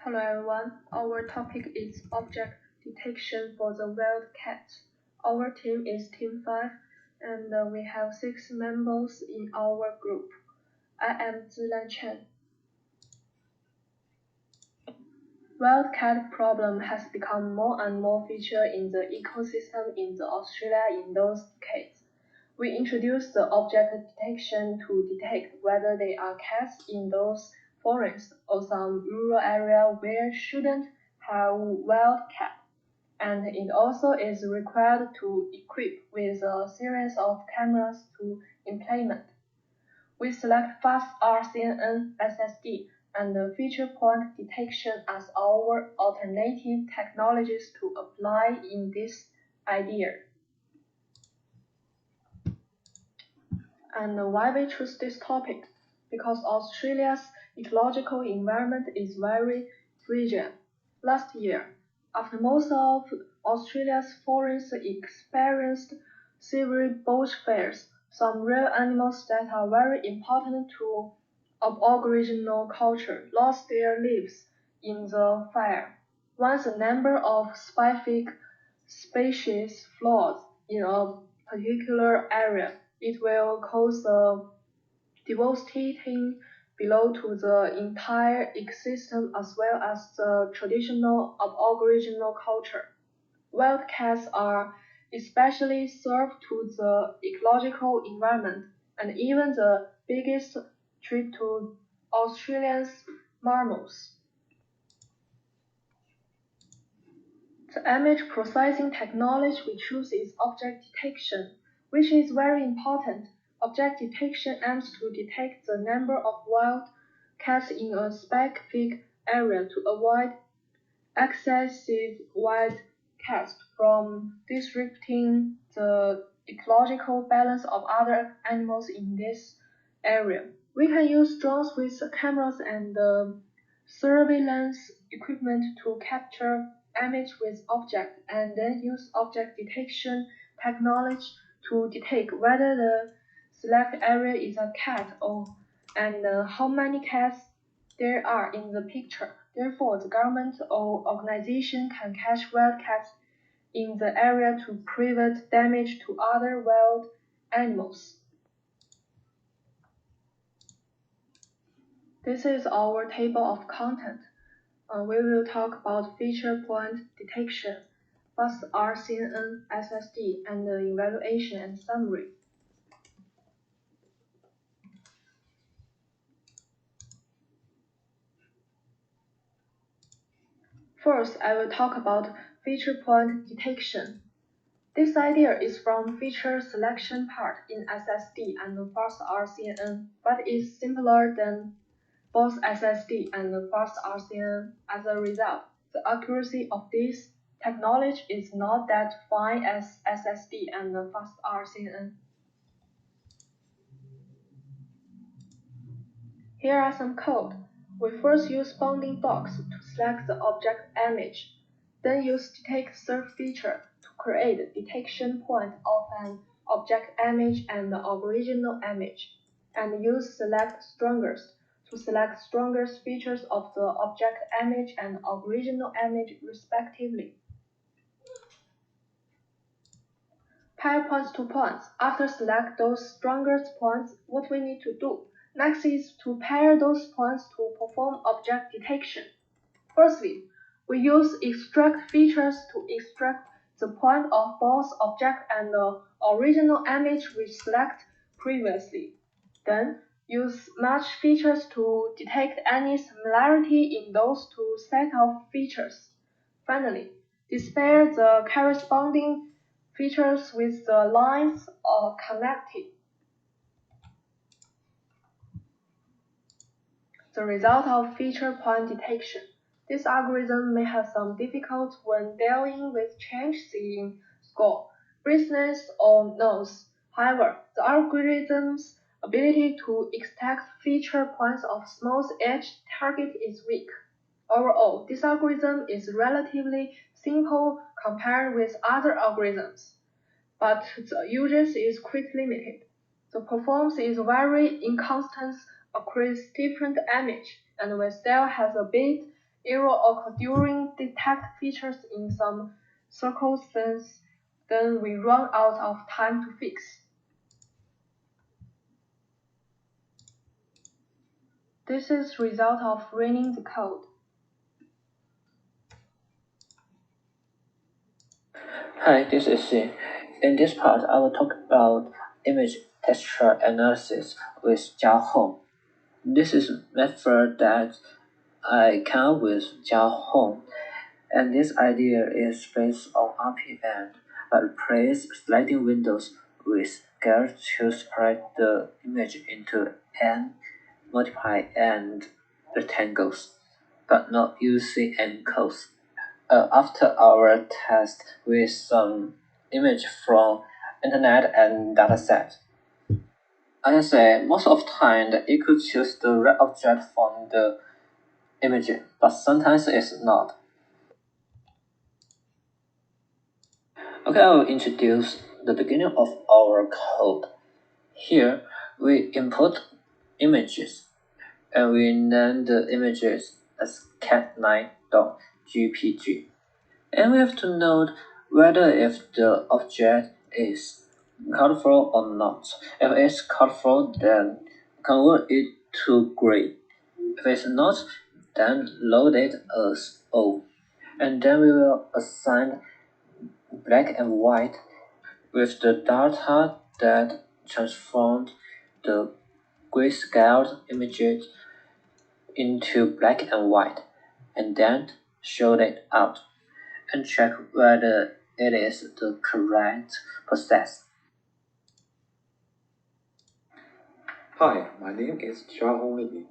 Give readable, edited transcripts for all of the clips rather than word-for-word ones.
Hello everyone, our topic is object detection for the wild cat. Our team is Team 5 and we have 6 members in our group. I am Zilan Chen. Wild cat problem has become more and more feature in the ecosystem in Australia in those decades. We introduced the object detection to detect whether they are cats in those forests or some rural area where shouldn't have wild cat. And it also is required to equip with a series of cameras to implement. We select fast RCNN SSD and feature point detection as our alternative technologies to apply in this idea. And why we choose this topic? Because Australia's ecological environment is very fragile. Last year, after most of Australia's forests experienced severe bushfires, some rare animals that are very important to Aboriginal culture lost their lives in the fire. Once a number of specific species flood in a particular area, it will cause a devastating blow to the entire ecosystem as well as the traditional Aboriginal culture. Wildcats are especially served to the ecological environment and even the biggest threat to Australia's mammals. The image processing technology we choose is object detection, which is very important. Object detection aims to detect the number of wild cats in a specific area to avoid excessive wild cats from disrupting the ecological balance of other animals in this area. We can use drones with cameras and surveillance equipment to capture image with object and then use object detection technology to detect whether the select area is a cat or and how many cats there are in the picture. Therefore, the government or organization can catch wild cats in the area to prevent damage to other wild animals. This is our table of content. We will talk about feature point detection, fast RCNN SSD, and the evaluation and summary. First, I will talk about feature point detection. This idea is from feature selection part in SSD and fast RCNN, but is simpler than both SSD and fast RCN. As a result, the accuracy of this technology is not that fine as SSD and fast RCN. Here are some code. We first use bounding docs to select the object image, then use detect search feature to create a detection point of an object image and the original image, and use select strongest to select strongest features of the object image and original image respectively. Pair points to points. After select those strongest points, what we need to do next is to pair those points to perform object detection. Firstly, we use extract features to extract the point of both object and the original image we select previously. Then, use match features to detect any similarity in those two sets of features. Finally, display the corresponding features with the lines are connected. The result of feature point detection. This algorithm may have some difficulty when dealing with changes in score, brightness, or noise. However, the algorithm's ability to extract feature points of smooth edge target is weak. Overall, this algorithm is relatively simple compared with other algorithms, but the usage is quite limited. The performance is very inconsistent across different images, and we still have a bit error occur during detect features in some circumstances, then we run out of time to fix. This is result of running the code. Hi, this is Xin. In this part, I will talk about image texture analysis with Jiahong. This is a method that I came up with Jiahong, and this idea is based on RPN, but replace sliding windows with gears to spread the image into n, multiply, and rectangles, but not using encodes. After our test with some image from internet and dataset, I say most of the time you could choose the right object from the image, but sometimes it's not. Okay, I will introduce the beginning of our code. Here, we input images, and we name the images as cat9.gpg. And we have to note whether if the object is colorful or not. If it's colorful, then convert it to gray. If it's not, then load it as O. And then we will assign black and white with the data that transformed the grayscale images into black and white, and then show it out and check whether it is the correct process. Hi, my name is Xiaohong Li.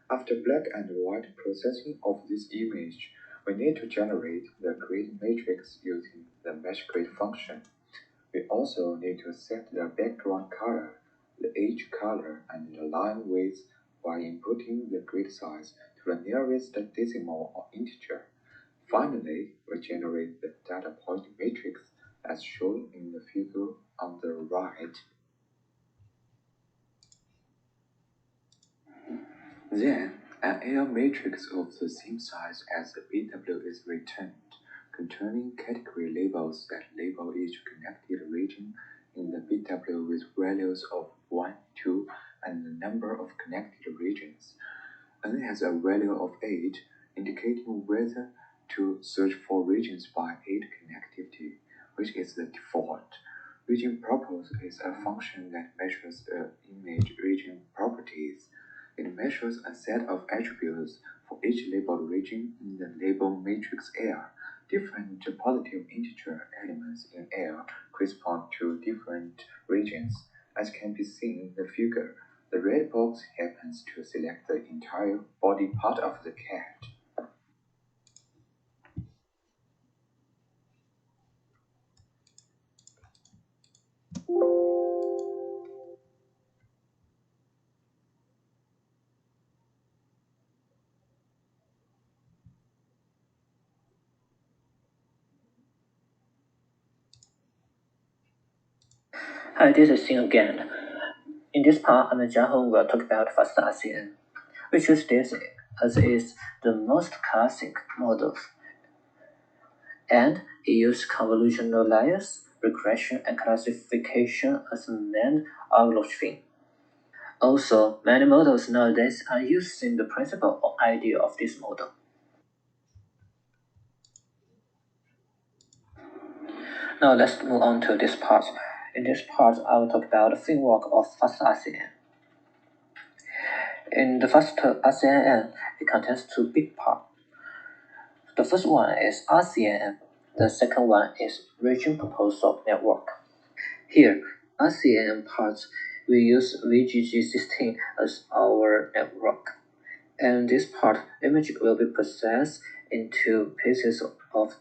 After black and white processing of this image, we need to generate the grid matrix using the MeshGrid function. We also need to set the background color, the edge color, and the line width while inputting the grid size to the nearest decimal or integer. Finally, we generate the data point matrix as shown in the figure on the right. Then, an AR matrix of the same size as the BW is returned, containing category labels that label each connected region in the BW with values of 1, 2, and the number of connected regions. N has a value of 8, indicating whether to search for regions by 8 connectivity, which is the default. Region properties is a function that measures the image region properties. It measures a set of attributes for each labeled region in the label matrix R. Different positive integer elements in R correspond to different regions. As can be seen in the figure, the red box happens to select the entire body part of the cat. Hi, this is Xin again. In this part, Jiahong will talk about FastRCN. We choose this as is the most classic model, and it uses convolutional layers, regression, and classification as the main algorithm. Also, many models nowadays are using the principle or idea of this model. Now let's move on to this part. In this part, I will talk about the framework of FastRCN. In the FastRCN, it contains two big parts. The first one is RCN, the second one is Region Proposal Network. Here, RCN part, we use VGG16 as our network. And this part, image will be processed into pieces of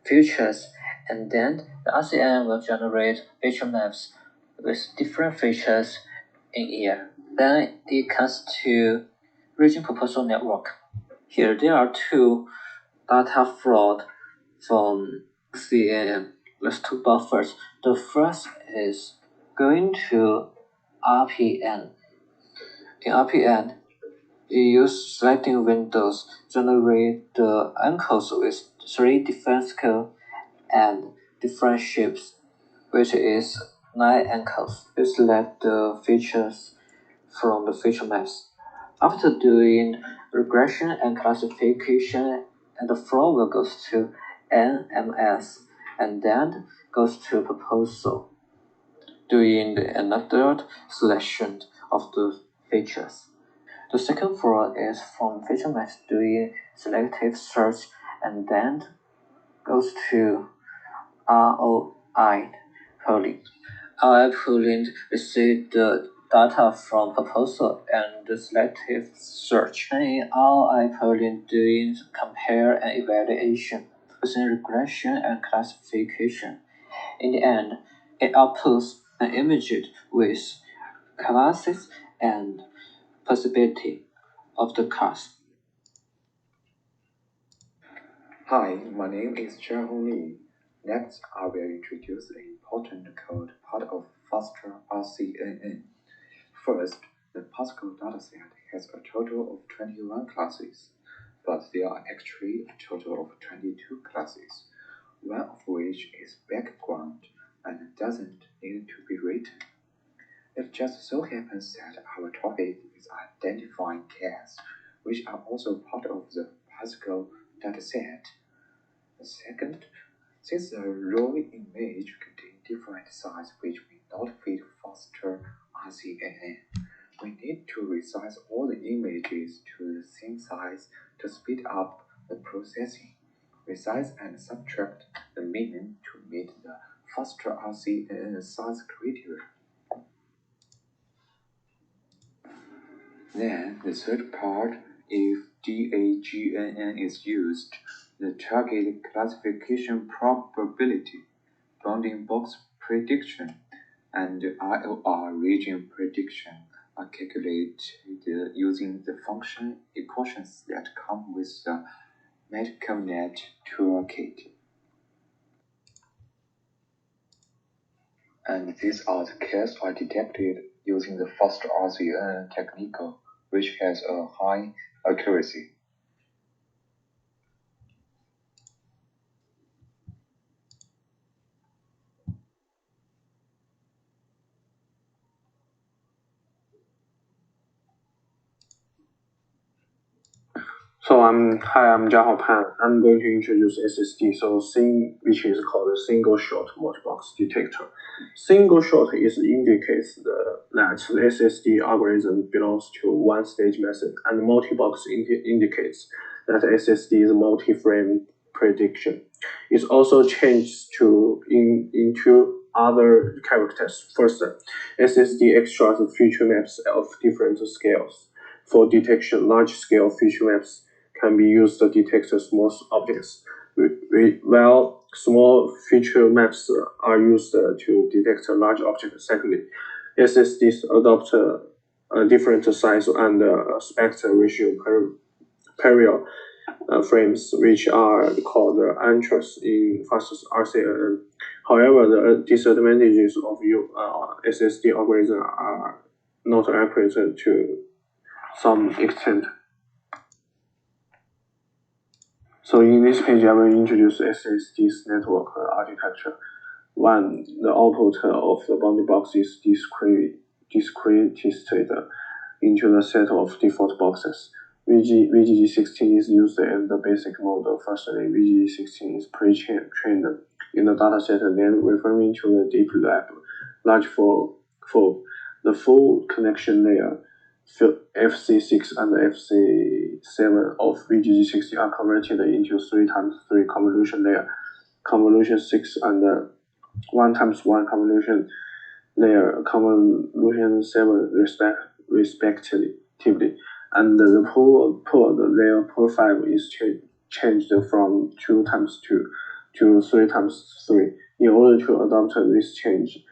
features, and then the RCN will generate feature maps with different features in here. Then it comes to Region Proposal Network. Here there are two data flow from CAN. Let's talk about first. The first is going to RPN. In RPN, It uses selecting windows, generate the encores with 3 different scale and different shapes, which is 9 encores. You select the features from the feature maps. After doing regression and classification, and the flow will goes to NMS and then goes to proposal, doing another selection of the features. The second flow is from feature maps doing selective search and then goes to ROI pooling. ROI pooling receives the data from proposal and the selective search. And in ROI pooling doing compare and evaluation, using regression and classification. In the end, it outputs an image with classes and possibility of the class. Hi, my name is Jiahong Li. Next, I will introduce an important code part of FASTER RCNN. First, the Pascal dataset has a total of 21 classes, but there are actually a total of 22 classes, one of which is background and doesn't need to be written. It just so happens that our topic is identifying cars, which are also part of the Pascal dataset. Second, since the raw image contains different sizes which may not fit FASTER RCNN, we need to resize all the images to the same size to speed up the processing. Resize and subtract the mean to meet the FASTER RCNN size criteria. Then the third part, if DAGNN is used, the target classification probability, bounding box prediction, and IOR region prediction are calculated using the function equations that come with the MatCombNet toolkit. And these are the cases are detected using the FASTER RCNN technique, which has a high accuracy. I'm Jiahao Pan. I'm going to introduce SSD. Which is called a single shot multibox detector. Single shot indicates that the SSD algorithm belongs to one stage method, and multibox indicates that SSD is multi-frame prediction. It also changed into other characters. First, SSD extracts feature maps of different scales. For detection, large-scale feature maps can be used to detect small objects, while small feature maps are used to detect large objects. Secondly, SSDs adopt a different size and aspect ratio per frames, which are called anchors in FASTER RCNN. However, the disadvantages of SSD algorithm are not accurate to some extent. So in this page, I will introduce SSD's network architecture. One, the output of the bounding box is discretized into the set of default boxes. VGG16 is used as the basic model. Firstly, VGG16 is pre-trained in the dataset, then referring to the deep large for the full connection layer. FC6 and FC7 of VGG16 are converted into 3x3 convolution layer, convolution 6 and 1x1 convolution layer, convolution 7 respectively. And the layer pool 5 is changed from 2x2 to 3x3. In order to adopt this change,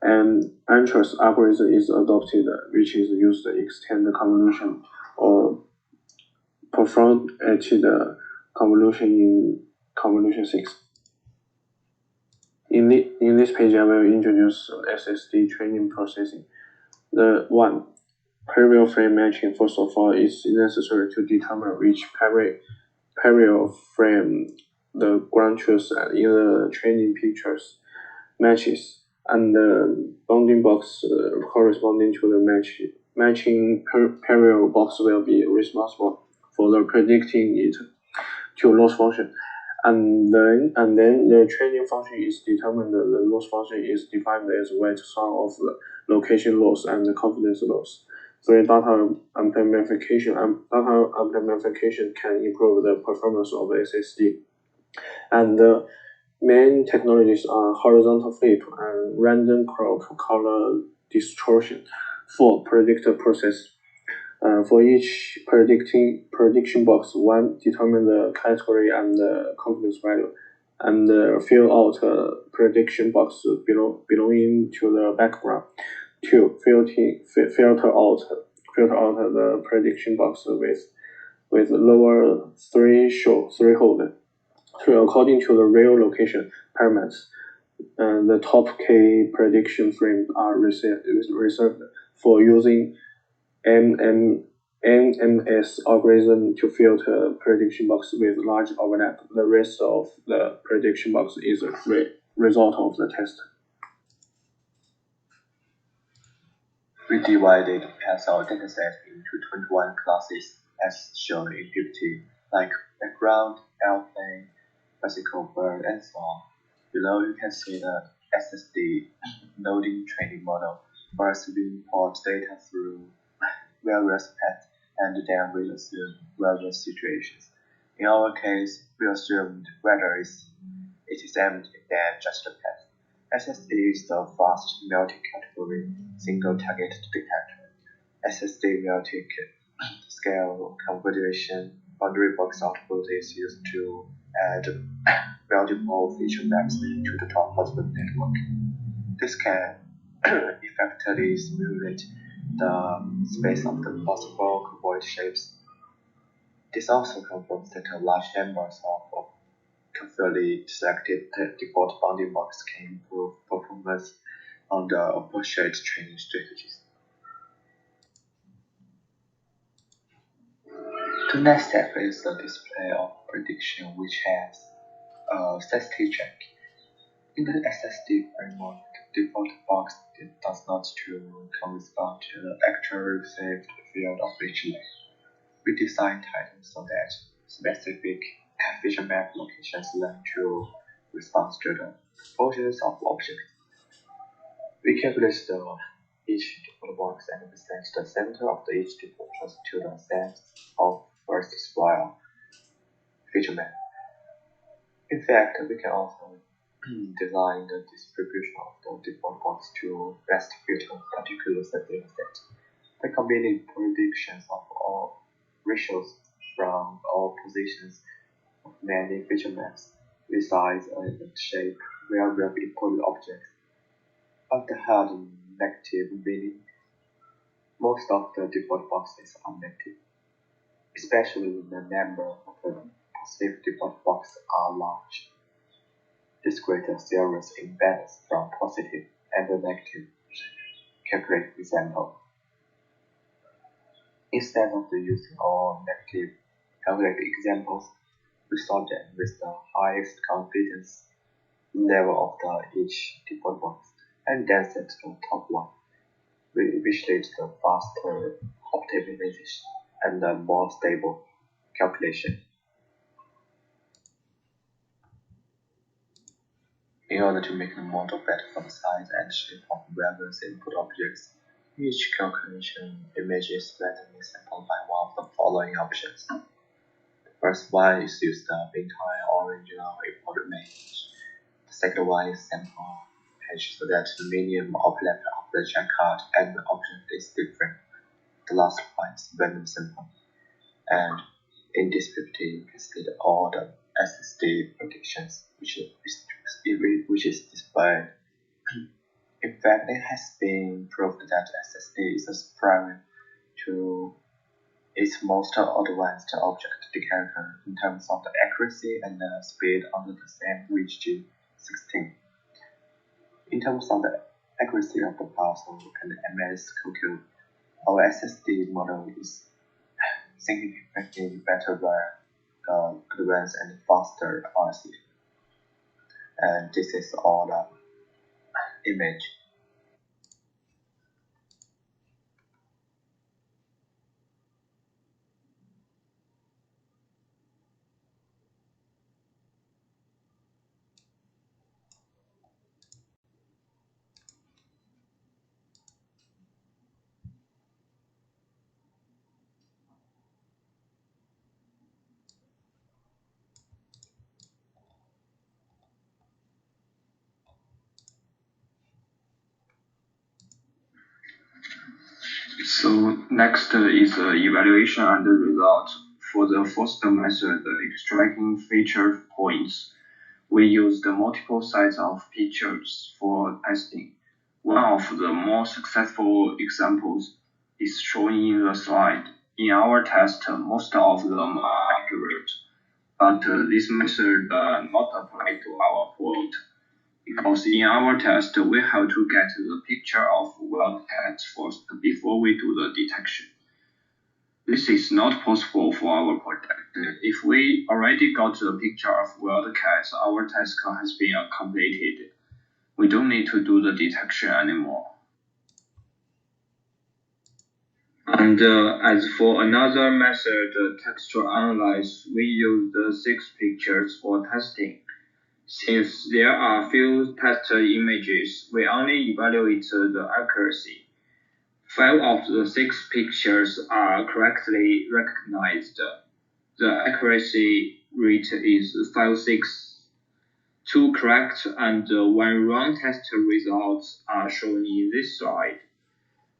an anchors algorithm is adopted, which is used to extend the convolution or perforate the convolution in convolution 6. In this page, I will introduce SSD training processing. The parallel frame matching, first of all, is necessary to determine which parallel frame the ground truth in the training pictures matches, and the bounding box corresponding to the matching parallel box will be responsible for the predicting it to loss function. And then the training function is determined. The loss function is defined as weight sum of the location loss and the confidence loss. So data amplification can improve the performance of SSD. And the main technologies are horizontal flip and random crop color distortion for predictor process. For each prediction box, one determine the category and the confidence value, and fill out a prediction box belonging to the background. Two, filter out the prediction box with lower threshold. Three, according to the real location parameters, the top K prediction frames are reserved for using NMS algorithm to filter prediction box with large overlap. The rest of the prediction box is a result of the test. We divided our dataset into 21 classes as shown in PPT, like background, airplane, bicycle, bird, and so on. Below you can see the SSD loading training model. First, we import data through various paths, and then we assume various situations. In our case, we assumed whether it is empty than just a path. SSD is the fast multi-category single-target detector. SSD multi-scale configuration boundary box output is used to add multiple feature maps to the top possible network. This can effectively simulate the space of the possible cuboid shapes. This also confirms that a large number of carefully selected default bounding boxes can improve performance on the appropriate training strategies. The next step is the display of prediction, which has a SSD check. In the SSD framework, the default box does not correspond to the actual received field of each layer. We design titles so that specific feature map locations learn to respond to the proportions of objects. We calculate each default box and we set the center of each default to the set of first square feature map. In fact, we can also design the distribution of the default box to best fit a particular data set. By combining predictions of all ratios from all positions of many feature maps with size and shape where we have equal objects. Of the had negative meaning, most of the default boxes are negative, especially when the number of the positive default boxes are large. This creates a serious imbalance from positive and the negative calculate example. Instead of using all negative calculated examples, we sort them with the highest confidence level of each default box, and then set the top one, which leads to faster optimization and a more stable calculation. In order to make the model better for the size and shape of various input objects, each calculation image is randomly sampled by one of the following options. The first one is use the entire original import image. The second one is sample page so that the minimum overlap of the checkout and the object is different. The last one is random sample. And in this PPT, you can see all the SSD predictions which is displayed. In fact, it has been proved that SSD is superior to its most advanced object detector in terms of the accuracy and the speed under the same WG16. In terms of the accuracy of the parcel and MS compute, Our SSD model is significantly better than advanced and faster RC. And this is all the image. So next is evaluation and the result. For the first method, extracting feature points, we used multiple sets of pictures for testing. One of the more successful examples is shown in the slide. In our test, most of them are accurate, but this method does not apply to our plot. Because in our test, we have to get the picture of wildcats first before we do the detection. This is not possible for our project. If we already got the picture of wildcats, our task has been completed. We don't need to do the detection anymore. And as for another method, textual analysis, we use the 6 pictures for testing. Since there are few test images, we only evaluate the accuracy. 5 of the 6 pictures are correctly recognized. The accuracy rate is 5.6. 2 correct and 1 wrong test results are shown in this slide.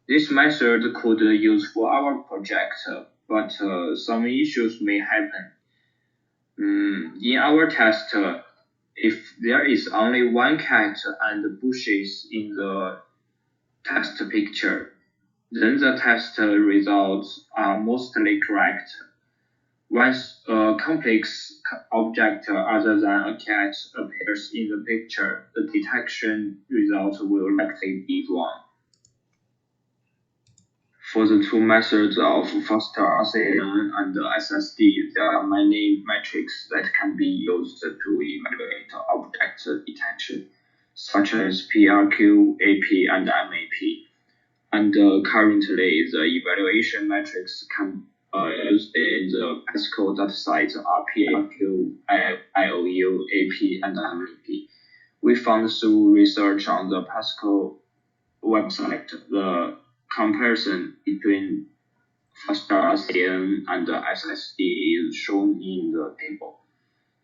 This method could be used for our project, but some issues may happen. In our test, if there is only 1 cat and bushes in the test picture, then the test results are mostly correct. Once a complex object other than a cat appears in the picture, the detection result will likely be wrong. For the 2 methods of faster RCN and SSD, there are many metrics that can be used to evaluate object detection, such as PRQ, AP, and MAP. And currently, the evaluation metrics can used in the Pascal datasets are PRQ, IOU, AP, and MAP. We found through research on the Pascal website the comparison between faster RCN and SSD is shown in the table.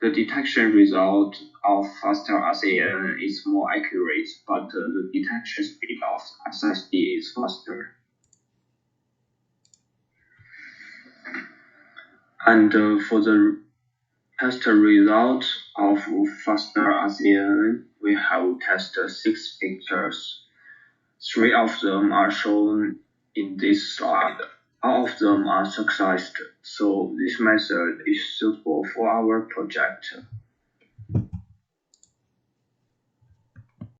The detection result of faster RCN is more accurate, but the detection speed of SSD is faster. And for the test result of faster RCN, we have tested 6 pictures. 3 of them are shown in this slide. All of them are successful, so this method is suitable for our project.